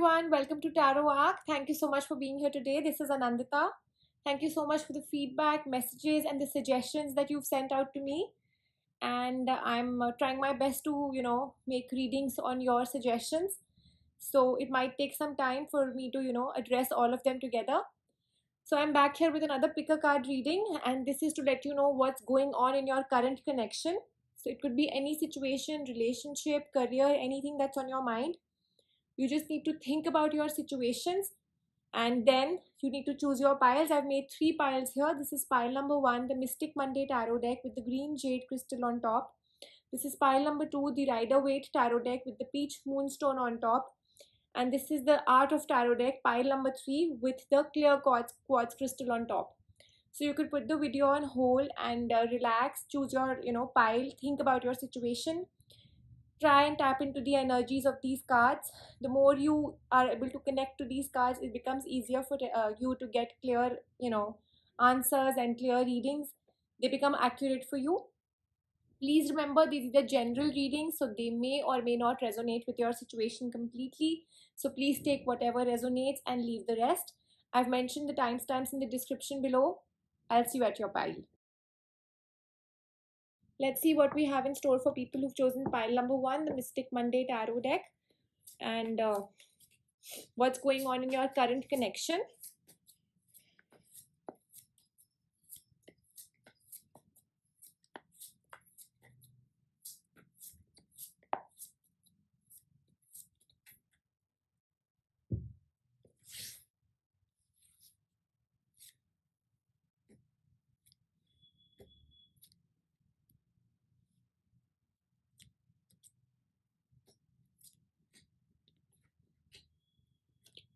everyone, welcome to Tarot Arc. Thank you so much for being here today. This is Anandita. Thank you so much for the feedback, messages, and the suggestions that you've sent out to me. And I'm trying my best to, make readings on your suggestions. So it might take some time for me to, address all of them together. So I'm back here with another pick a card reading, and this is to let you know what's going on in your current connection. So it could be any situation, relationship, career, anything that's on your mind. You just need to think about your situations, and then you need to choose your piles. I've made 3 piles here. This is pile number 1, the Mystic Monday Tarot deck with the green jade crystal on top. This is pile number 2, the Rider Waite Tarot deck with the peach moonstone on top. And this is the Art of Tarot deck, pile number 3, with the clear quartz crystal on top. So you could put the video on hold and relax, choose your pile, think about your situation, try and tap into the energies of these cards. The more you are able to connect to these cards, it becomes easier for you to get clear answers and clear readings. They become accurate for you. Please remember, these are the general readings, so they may or may not resonate with your situation completely. So please take whatever resonates and leave the rest. I've mentioned the timestamps in the description below. I'll see you at your pile. Let's see what we have in store for people who've chosen pile number 1, the Mystic Monday Tarot deck, and what's going on in your current connection.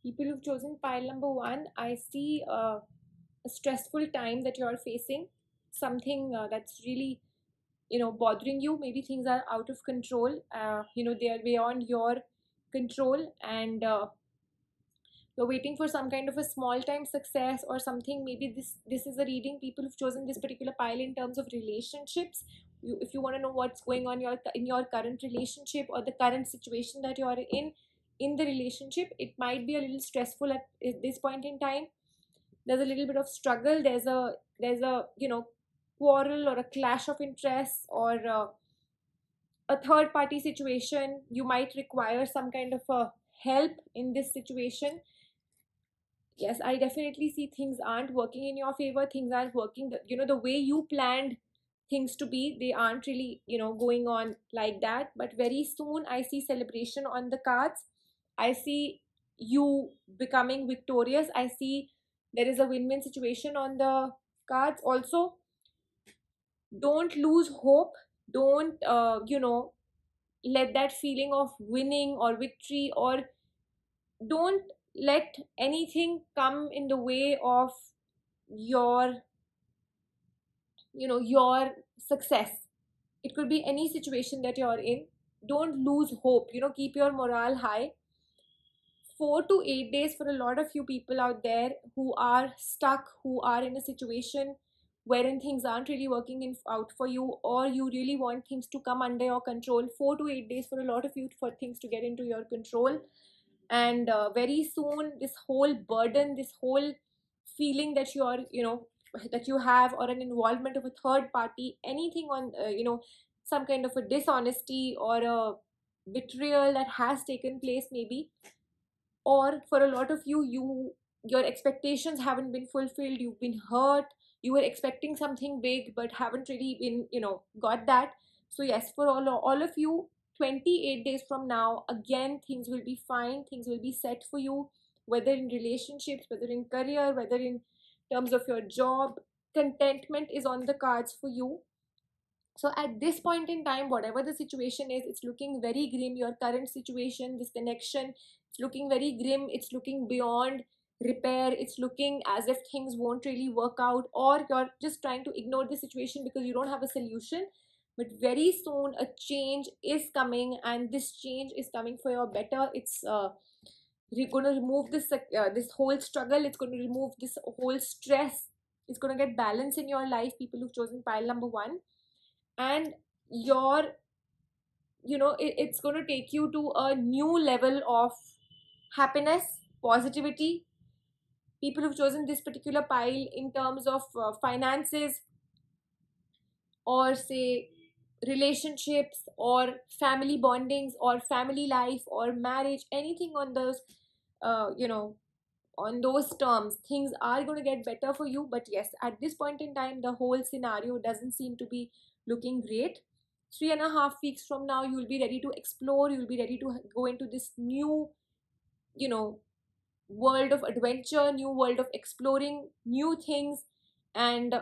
People who've chosen pile number 1, I see a stressful time that you're facing, something that's really bothering you. Maybe things are out of control, they are beyond your control, and you're waiting for some kind of a small time success or something. Maybe this is a reading, people who've chosen this particular pile, in terms of relationships. If you want to know what's going on in your current relationship, or the current situation that you are in the relationship, it might be a little stressful at this point in time. There's a little bit of struggle. There's a quarrel or a clash of interests, or a third party situation. You might require some kind of a help in this situation. Yes, I definitely see things aren't working in your favor. Things aren't working, the way you planned things to be. They aren't really, going on like that. But very soon I see celebration on the cards. I see you becoming victorious. I see there is a win-win situation on the cards also. Don't lose hope. Don't let that feeling of winning or victory, or don't let anything come in the way of your your success. It could be any situation that you're in. Don't lose hope. Keep your morale high. 4 to 8 days for a lot of you people out there who are stuck, who are in a situation wherein things aren't really working out for you, or you really want things to come under your control. 4 to 8 days for a lot of you for things to get into your control. And very soon, this whole burden, this whole feeling that you are that you have, or an involvement of a third party, anything on some kind of a dishonesty or a betrayal that has taken place, maybe. Or for a lot of your expectations haven't been fulfilled. You've been hurt. You were expecting something big but haven't really been got that. So yes, for all of you, 28 days from now, again, things will be fine. Things will be set for you, whether in relationships, whether in career, whether in terms of your job. Contentment is on the cards for you. So at this point in time, whatever the situation is, it's looking very grim. Your current situation, this connection, it's looking very grim. It's looking beyond repair. It's looking as if things won't really work out, or you're just trying to ignore the situation because you don't have a solution. But very soon a change is coming, and this change is coming for your better. It's going to remove this whole struggle. It's going to remove this whole stress. It's going to get balance in your life, people who've chosen pile number 1. And your it's going to take you to a new level of happiness, positivity. People who've chosen this particular pile in terms of finances, or say relationships, or family bondings, or family life, or marriage, anything on those, you know, on those terms, things are going to get better for you. But yes, at this point in time, the whole scenario doesn't seem to be looking great. 3.5 weeks from now, you'll be ready to explore, you'll be ready to go into this new, you know, world of adventure, new world of exploring new things. And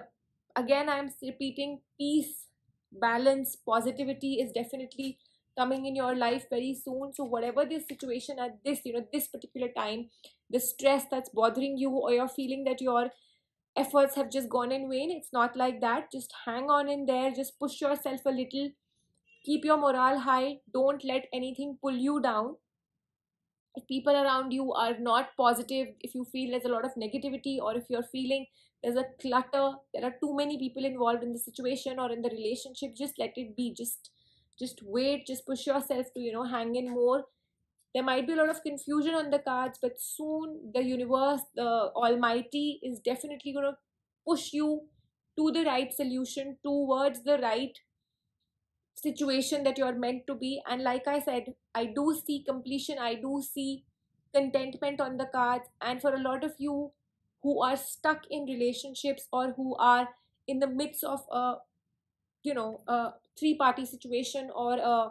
again, I'm repeating, peace, balance, positivity is definitely coming in your life very soon. So whatever this situation at this, this particular time, the stress that's bothering you, or you're feeling that your efforts have just gone in vain, it's not like that. Just hang on in there, just push yourself a little, keep your morale high, don't let anything pull you down. If people around you are not positive, if you feel there's a lot of negativity, or if you're feeling there's a clutter, there are too many people involved in the situation or in the relationship, just let it be. Just wait, just push yourself to, hang in more. There might be a lot of confusion on the cards, but soon the universe, the almighty, is definitely going to push you to the right solution, towards the right situation that you're meant to be. And like I said, I do see completion, I do see contentment on the cards. And for a lot of you who are stuck in relationships, or who are in the midst of a, a three party situation, or a,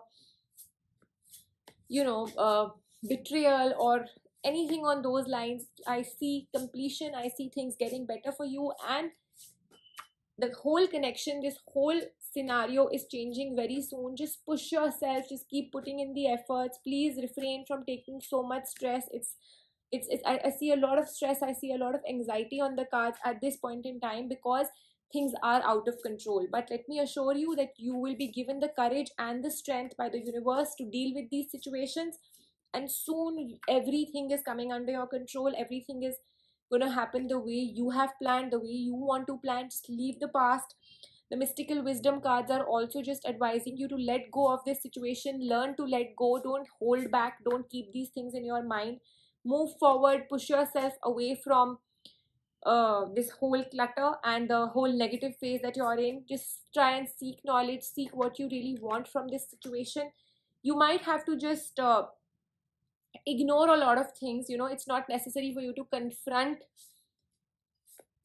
betrayal, or anything on those lines, I see completion, I see things getting better for you. And the whole connection, this whole scenario is changing very soon. Just push yourself, just keep putting in the efforts. Please refrain from taking so much stress. I see a lot of stress, I see a lot of anxiety on the cards at this point in time, because things are out of control. But let me assure you that you will be given the courage and the strength by the universe to deal with these situations. And soon everything is coming under your control, everything is going to happen the way you have planned, the way you want to plan. Just leave the past. The mystical wisdom cards are also just advising you to let go of this situation, learn to let go, don't hold back, don't keep these things in your mind. Move forward, push yourself away from this whole clutter and the whole negative phase that you're in. Just try and seek knowledge, seek what you really want from this situation. You might have to just ignore a lot of things. It's not necessary for you to confront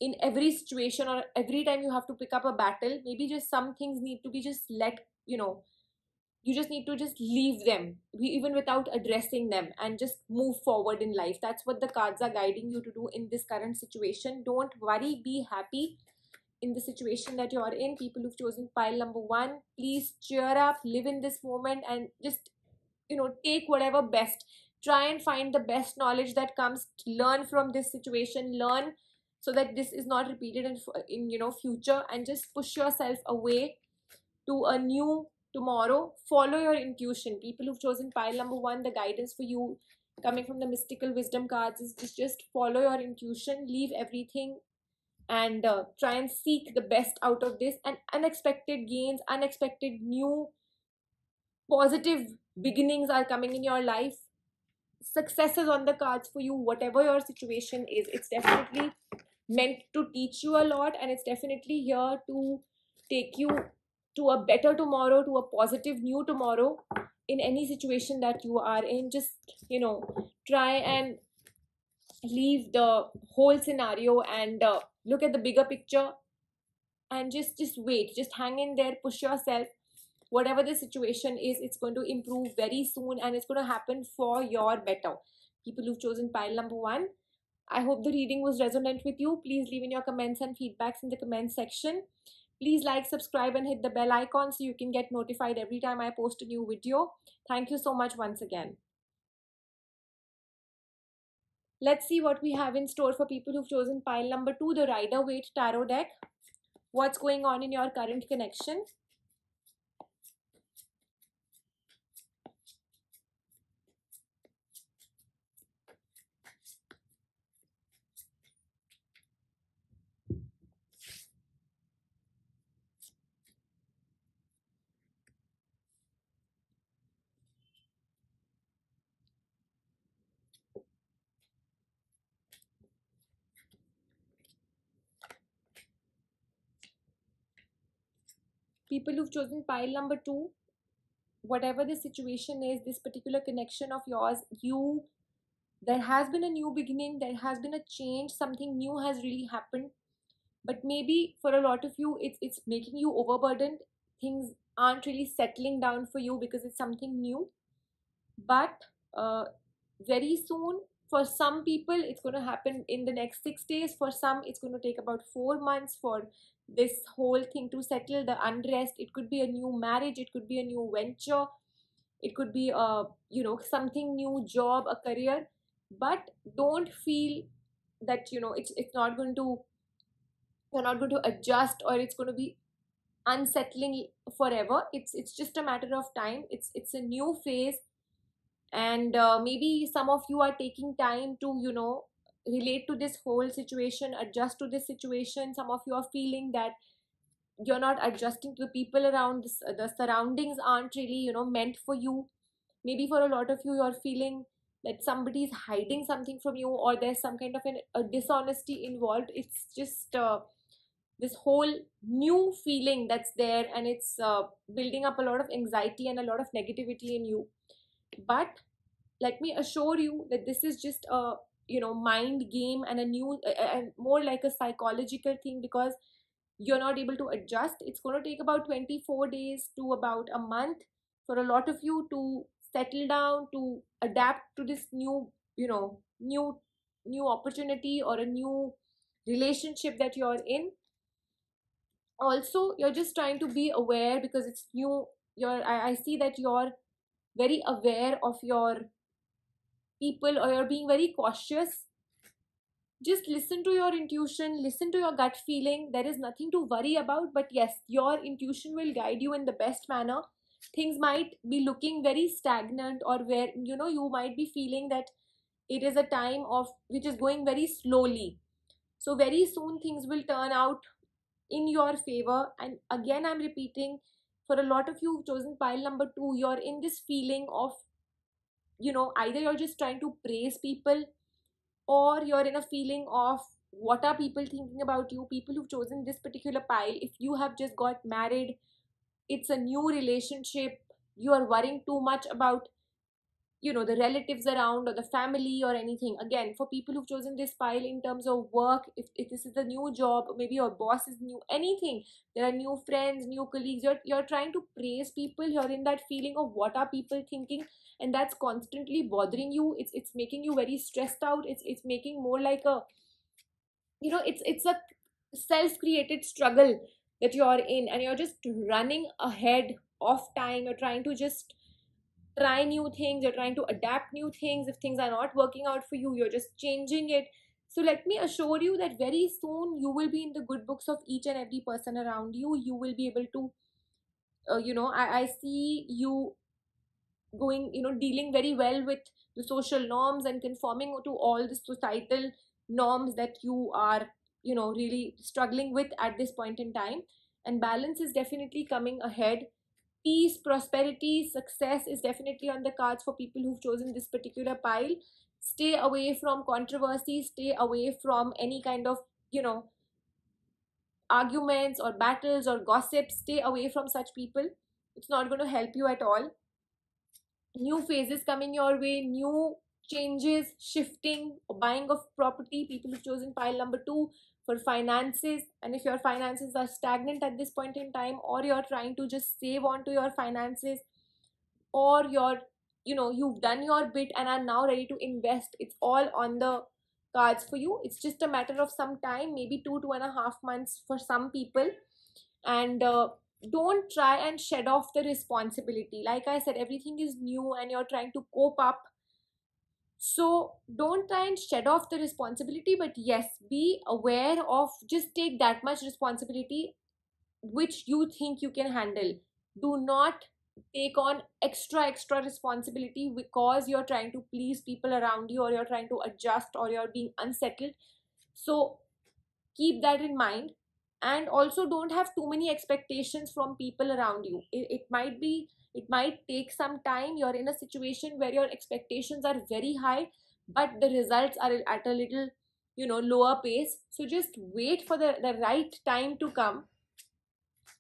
in every situation, or every time you have to pick up a battle. Maybe just some things need to be just let, you just need to just leave them, even without addressing them, and just move forward in life. That's what the cards are guiding you to do in this current situation. Don't worry, be happy in the situation that you're in. People who've chosen pile number one, please cheer up, live in this moment, and just, take whatever best. Try and find the best knowledge that comes, learn from this situation, learn, so that this is not repeated in future. And just push yourself away to a new tomorrow. Follow your intuition. People who've chosen pile number one, the guidance for you coming from the mystical wisdom cards is just follow your intuition, leave everything, and try and seek the best out of this. And unexpected gains, unexpected new positive beginnings are coming in your life. Successes on the cards for you, whatever your situation is. It's definitely meant to teach you a lot, and it's definitely here to take you to a better tomorrow, to a positive new tomorrow. In any situation that you are in, just, try and leave the whole scenario, and look at the bigger picture. And just wait, just hang in there, push yourself. Whatever the situation is, it's going to improve very soon, and it's going to happen for your better. People who've chosen pile number one, I hope the reading was resonant with you. Please leave in your comments and feedbacks in the comment section. Please like, subscribe, and hit the bell icon so you can get notified every time I post a new video. Thank you so much once again. Let's see what we have in store for people who've chosen pile number two, the Rider Waite Tarot deck. What's going on in your current connection? People who've chosen pile number 2, whatever the situation is, this particular connection of yours, there has been a new beginning, there has been a change, something new has really happened. But maybe for a lot of you, it's making you overburdened. Things aren't really settling down for you because it's something new. But very soon, for some people it's going to happen in the next 6 days. For some it's going to take about 4 months for this whole thing to settle, the unrest. It could be a new marriage, it could be a new venture, it could be a, something new, job, a career. But don't feel that, it's not going to, you're not going to adjust, or it's going to be unsettling forever. It's just a matter of time. It's a new phase. And maybe some of you are taking time to, relate to this whole situation, adjust to this situation. Some of you are feeling that you're not adjusting to the people around. The surroundings aren't really, meant for you. Maybe for a lot of you, you're feeling that somebody is hiding something from you, or there's some kind of a dishonesty involved. It's just this whole new feeling that's there, and it's building up a lot of anxiety and a lot of negativity in you. But let me assure you that this is just a, mind game, and a new and more like a psychological thing, because you're not able to adjust. It's going to take about 24 days to about a month for a lot of you to settle down, to adapt to this new, new opportunity or a new relationship that you're in. Also, you're just trying to be aware because it's new. I see that you're very aware of your people, or you're being very cautious. Just listen to your intuition, listen to your gut feeling. There is nothing to worry about, but yes, your intuition will guide you in the best manner. Things might be looking very stagnant, or where, you might be feeling that it is a time of which is going very slowly. So very soon things will turn out in your favor. And again, I'm repeating, for a lot of you who've chosen pile number 2, you're in this feeling of, either you're just trying to praise people, or you're in a feeling of what are people thinking about you. People who've chosen this particular pile, if you have just got married, it's a new relationship, you are worrying too much about, the relatives around or the family or anything. Again, for people who've chosen this pile in terms of work, if this is a new job, maybe your boss is new, anything, there are new friends, new colleagues, you're trying to praise people, you're in that feeling of what are people thinking, and that's constantly bothering you. It's making you very stressed out. It's making more like a, it's a self-created struggle that you're in, and you're just running ahead of time. You're trying to just try new things, you're trying to adapt new things. If things are not working out for you, you're just changing it. So let me assure you that very soon you will be in the good books of each and every person around you. You will be able to, I see you going, dealing very well with the social norms and conforming to all the societal norms that you are, really struggling with at this point in time. And balance is definitely coming ahead. Peace, prosperity, success is definitely on the cards for people who've chosen this particular pile. Stay away from controversy, stay away from any kind of, arguments or battles or gossip. Stay away from such people. It's not going to help you at all. New phases coming your way, new changes, shifting, buying of property. People who've chosen pile number 2 for finances. And if your finances are stagnant at this point in time, or you're trying to just save on to your finances, or you've done your bit and are now ready to invest, it's all on the cards for you. It's just a matter of some time, maybe 2.5 months for some people. And don't try and shed off the responsibility. Like I said, everything is new and you're trying to cope up. So don't try and shed off the responsibility, but yes, be aware of, just take that much responsibility which you think you can handle. Do not take on extra responsibility because you're trying to please people around you, or you're trying to adjust, or you're being unsettled. So keep that in mind. And also, don't have too many expectations from people around you. It might take some time. You're in a situation where your expectations are very high, but the results are at a little, lower pace. So just wait for the right time to come.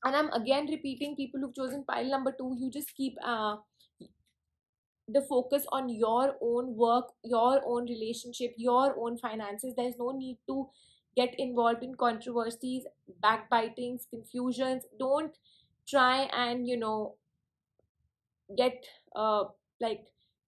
And I'm again repeating, people who've chosen pile number 2, you just keep the focus on your own work, your own relationship, your own finances. There's no need to get involved in controversies, backbitings, confusions. Don't try and get like,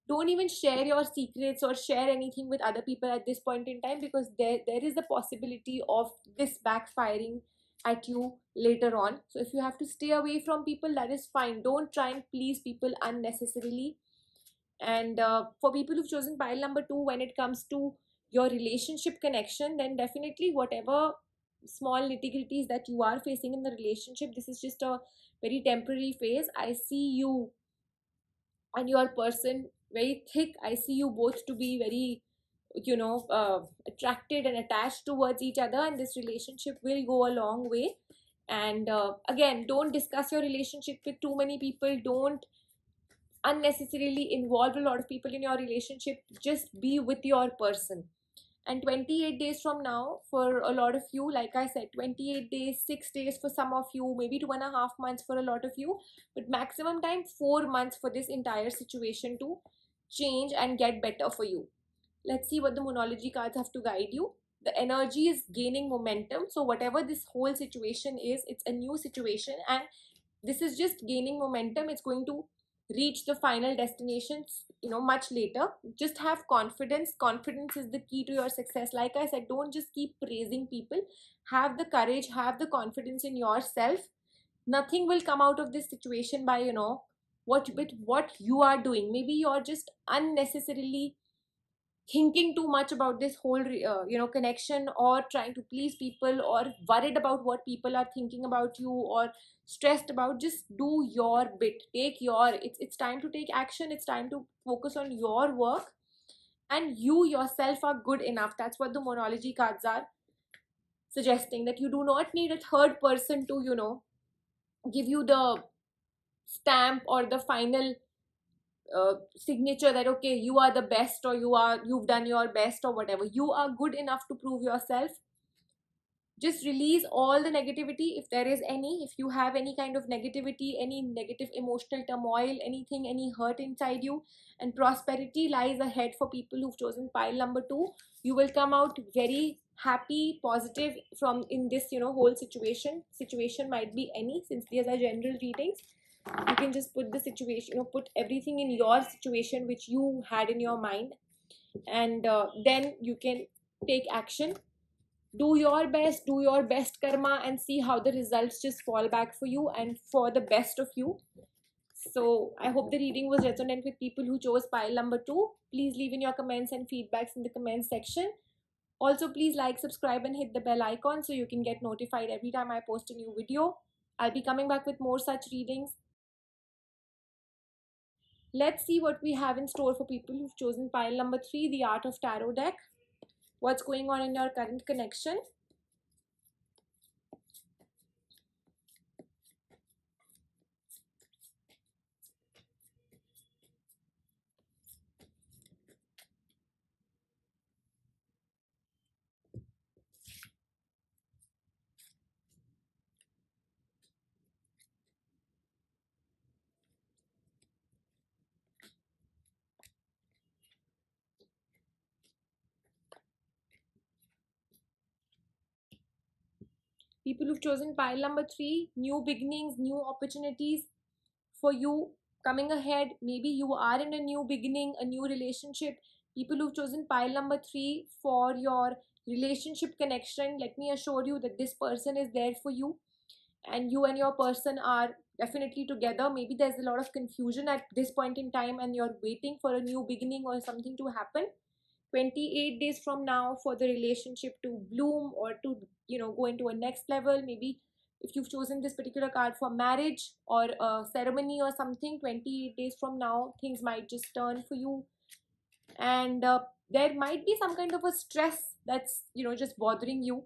don't even share your secrets or share anything with other people at this point in time, because there is the possibility of this backfiring at you later on. So if you have to stay away from people, that is fine. Don't try and please people unnecessarily. And for people who've chosen pile number 2, when it comes to your relationship connection, then definitely whatever small nitty-gritties that you are facing in the relationship, this is just a very temporary phase. I see you and your person very thick. I see you both to be very attracted and attached towards each other, and this relationship will go a long way. And again, don't discuss your relationship with too many people. Don't unnecessarily involve a lot of people in your relationship. Just be with your person. And 28 days from now, for a lot of you, like I said, 28 days, 6 days for some of you, maybe 2.5 months for a lot of you, but maximum time 4 months for this entire situation to change and get better for you. Let's see what the Moonology cards have to guide you. The energy is gaining momentum. So whatever this whole situation is, it's a new situation, and this is just gaining momentum. It's going to reach the final destinations much later. Just have confidence. Confidence is the key to your success. Like I said, don't just keep praising people. Have the courage, have the confidence in yourself. Nothing will come out of this situation by what you are doing. Maybe you're just unnecessarily thinking too much about this whole connection, or trying to please people, or worried about what people are thinking about you, or stressed about. Just do your bit. Take your It's time to take action. It's time to focus on your work, and you yourself are good enough. That's what the Moonology cards are suggesting, that you do not need a third person to give you the stamp or the final signature that okay, you are the best, or you've done your best, or whatever. You are good enough to prove yourself. Just release all the negativity, if there is any. If you have any kind of negativity, any negative emotional turmoil, anything, any hurt inside you, and prosperity lies ahead for people who've chosen pile number 2. You will come out very happy, positive from in this whole situation might be any, since these are general readings. You can just put the situation, put everything in your situation which you had in your mind, and then you can take action. Do your best, do your best karma, and see how the results just fall back for you and for the best of you. So I hope the reading was resonant with people who chose pile number 2. Please leave in your comments and feedbacks in the comments section. Also, please like, subscribe, and hit the bell icon so you can get notified every time I post a new video. I'll be coming back with more such readings. Let's see what we have in store for people who've chosen pile number 3, the Art of Tarot deck. What's going on in your current connection? People who've chosen pile number 3, new beginnings, new opportunities for you coming ahead. Maybe you are in a new beginning, a new relationship. People who've chosen pile number 3 for your relationship connection, let me assure you that this person is there for you, and you and your person are definitely together. Maybe there's a lot of confusion at this point in time, and you're waiting for a new beginning or something to happen. 28 days from now for the relationship to bloom, or to go into a next level. Maybe if you've chosen this particular card for marriage or a ceremony or something, 28 days from now things might just turn for you. And there might be some kind of a stress that's just bothering you,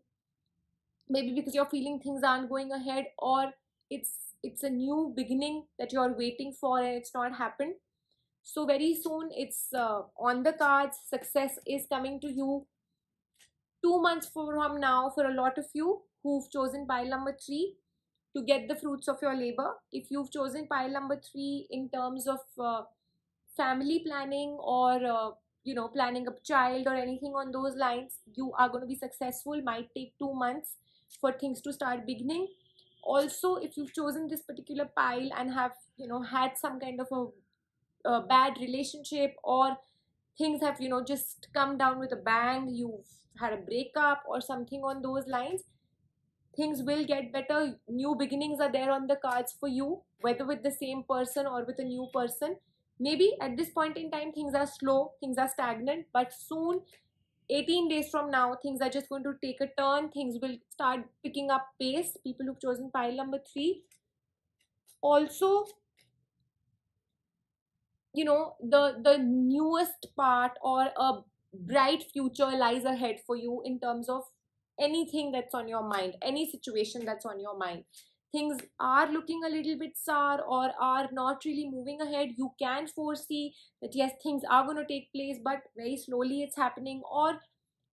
maybe because you're feeling things aren't going ahead, or it's a new beginning that you're waiting for and it's not happened. So very soon it's on the cards. Success is coming to you 2 months from now for a lot of you who've chosen pile number 3. to get the fruits of your labor. If you've chosen pile number 3 in terms of family planning or planning a child or anything on those lines, you are going to be successful. Might take 2 months for things to start beginning. Also, if you've chosen this particular pile and have had some kind of a bad relationship, or things have just come down with a bang, you've had a breakup or something on those lines, things will get better. New beginnings are there on the cards for you, whether with the same person or with a new person. Maybe at this point in time things are slow, things are stagnant, but soon, 18 days from now, things are just going to take a turn. Things will start picking up pace. People who've chosen pile number 3, also, the newest part or a bright future lies ahead for you in terms of anything that's on your mind, any situation that's on your mind. Things are looking a little bit sour or are not really moving ahead. You can foresee that yes, things are going to take place, but very slowly it's happening, or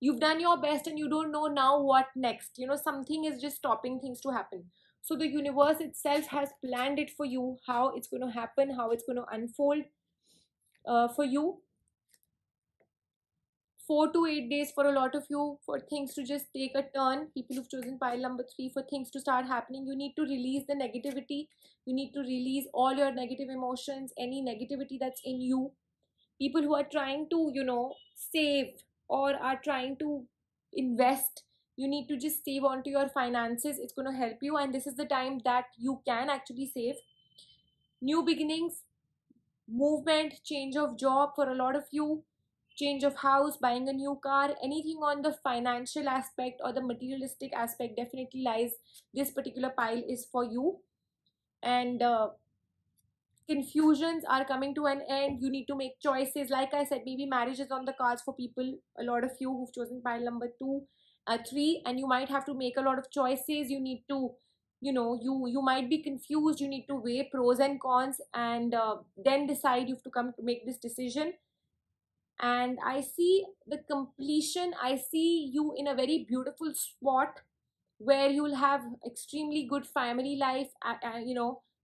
you've done your best and you don't know now what next. Something is just stopping things to happen. So the universe itself has planned it for you, how it's going to happen, how it's going to unfold for you. 4 to 8 days for a lot of you for things to just take a turn. People who've chosen pile number 3, for things to start happening, you need to release the negativity. You need to release all your negative emotions, any negativity that's in you. People who are trying to save or are trying to invest, you need to just save onto your finances. It's going to help you, and this is the time that you can actually save. New beginnings, movement, change of job for a lot of you, change of house, buying a new car, anything on the financial aspect or the materialistic aspect definitely lies. This particular pile is for you. And confusions are coming to an end. You need to make choices. Like I said, maybe marriage is on the cards for people, a lot of you who've chosen pile number 2, 3, and you might have to make a lot of choices. You need to you might be confused. You need to weigh pros and cons, and then decide. You have to come to make this decision. And I see the completion. I see you in a very beautiful spot where you'll have extremely good family life,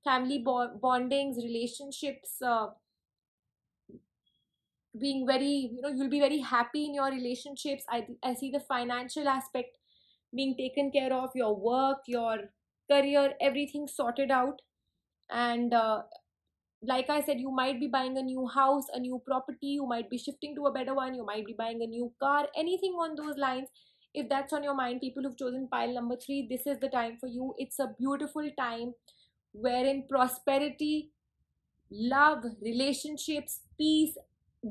family bondings, relationships, being very, you'll be very happy in your relationships. I see the financial aspect being taken care of, your work, your career, everything sorted out. And like I said, you might be buying a new house, a new property, you might be shifting to a better one, you might be buying a new car, anything on those lines. If that's on your mind, people who've chosen pile number 3, this is the time for you. It's a beautiful time wherein prosperity, love, relationships, peace,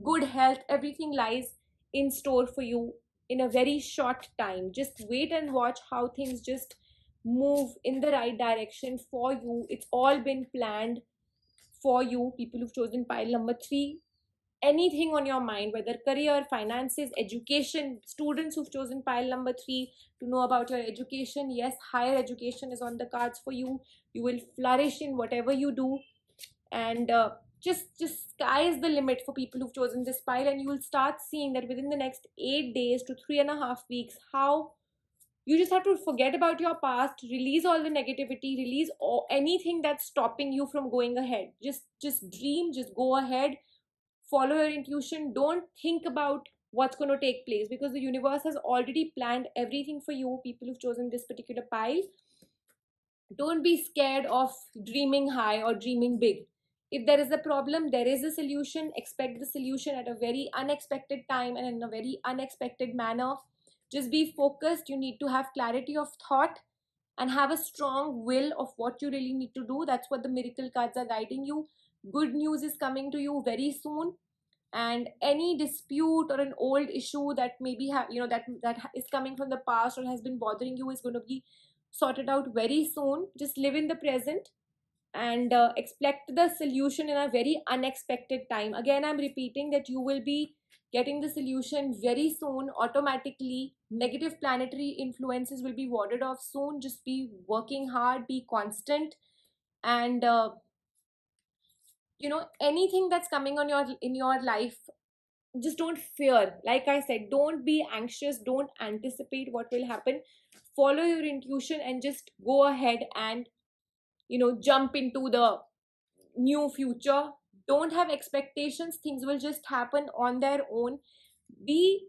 good health, everything lies in store for you in a very short time. Just wait and watch how things just move in the right direction for you. It's all been planned for you, people who've chosen pile number 3. Anything on your mind, whether career, finances, education, students who've chosen pile number 3 to know about your education, yes, higher education is on the cards for you. You will flourish in whatever you do. And just sky is the limit for people who've chosen this pile, and you will start seeing that within the next 8 days to 3.5 weeks, how you just have to forget about your past, release all the negativity, release anything that's stopping you from going ahead. Just dream, just go ahead, follow your intuition. Don't think about what's going to take place, because the universe has already planned everything for you. People who've chosen this particular pile, don't be scared of dreaming high or dreaming big. If there is a problem, there is a solution. Expect the solution at a very unexpected time and in a very unexpected manner. Just be focused. You need to have clarity of thought and have a strong will of what you really need to do. That's what the miracle cards are guiding you. Good news is coming to you very soon. And any dispute or an old issue that maybe that is coming from the past or has been bothering you is going to be sorted out very soon. Just live in the present and expect the solution in a very unexpected time. Again, I'm repeating that you will be getting the solution very soon automatically. Negative planetary influences will be warded off soon. Just be working hard, be constant, and anything that's coming on your in your life, just don't fear. Like I said, don't be anxious, don't anticipate what will happen. Follow your intuition and just go ahead and jump into the new future. Don't have expectations. Things will just happen on their own. Be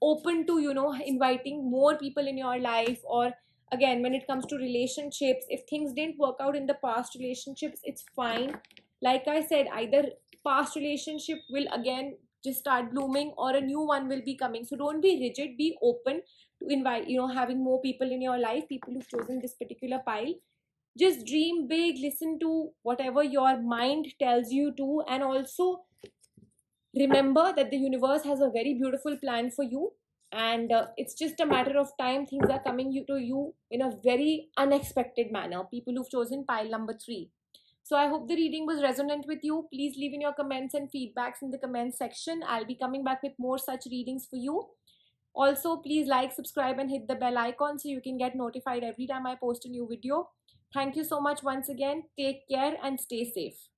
open to inviting more people in your life. Or again, when it comes to relationships, if things didn't work out in the past relationships, it's fine. Like I said, either past relationship will again just start blooming, or a new one will be coming. So don't be rigid, be open to invite, having more people in your life, people who've chosen this particular pile. Just dream big, listen to whatever your mind tells you to, and also remember that the universe has a very beautiful plan for you. And it's just a matter of time. Things are coming to you in a very unexpected manner, people who've chosen pile number 3. So I hope the reading was resonant with you. Please leave in your comments and feedbacks in the comments section. I'll be coming back with more such readings for you. Also, please like, subscribe, and hit the bell icon so you can get notified every time I post a new video. Thank you so much once again. Take care and stay safe.